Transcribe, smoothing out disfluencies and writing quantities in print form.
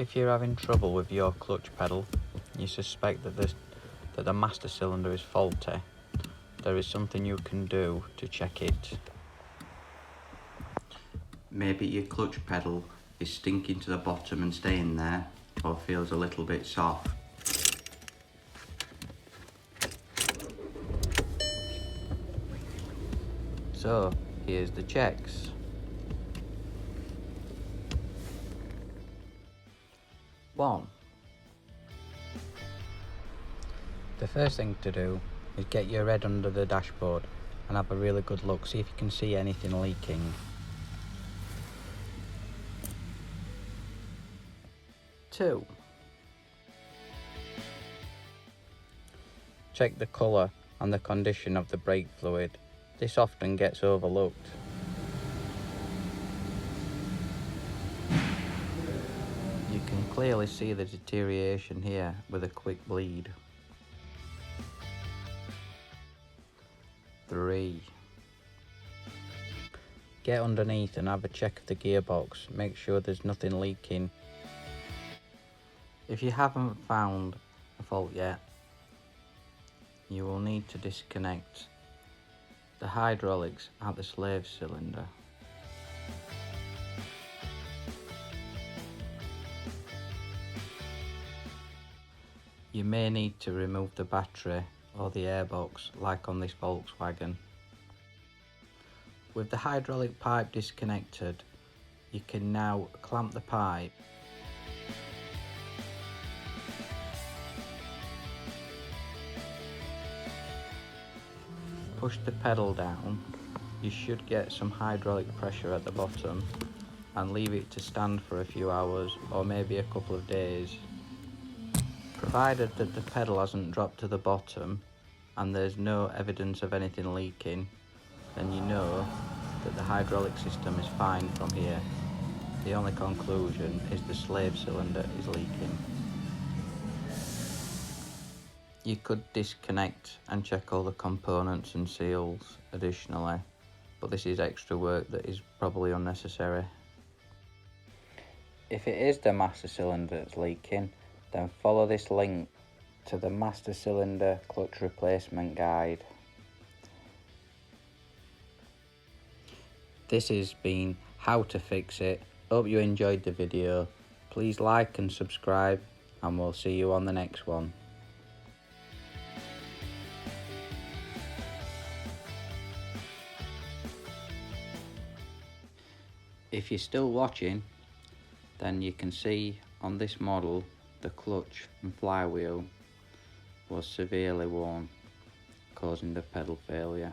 If you're having trouble with your clutch pedal, you suspect that the master cylinder is faulty, there is something you can do to check it. Maybe your clutch pedal is stinking to the bottom and staying there, or feels a little bit soft. So, here's the checks. 1. The first thing to do is get your head under the dashboard and have a really good look, see if you can see anything leaking. 2. Check the colour and the condition of the brake fluid. This often gets overlooked. You can clearly see the deterioration here with a quick bleed. 3. Get underneath and have a check of the gearbox. Make sure there's nothing leaking. If you haven't found a fault yet, you will need to disconnect the hydraulics at the slave cylinder. You may need to remove the battery or the airbox, like on this Volkswagen. With the hydraulic pipe disconnected, you can now clamp the pipe. Push the pedal down. You should get some hydraulic pressure at the bottom and leave it to stand for a few hours or maybe a couple of days. Provided that the pedal hasn't dropped to the bottom and there's no evidence of anything leaking, then you know that the hydraulic system is fine from here. The only conclusion is the slave cylinder is leaking. You could disconnect and check all the components and seals additionally, but this is extra work that is probably unnecessary. If it is the master cylinder that's leaking, then follow this link to the master cylinder clutch replacement guide. This has been how to fix it. Hope you enjoyed the video. Please like and subscribe, and we'll see you on the next one. If you're still watching, then you can see on this model the clutch and flywheel was severely worn, causing the pedal failure.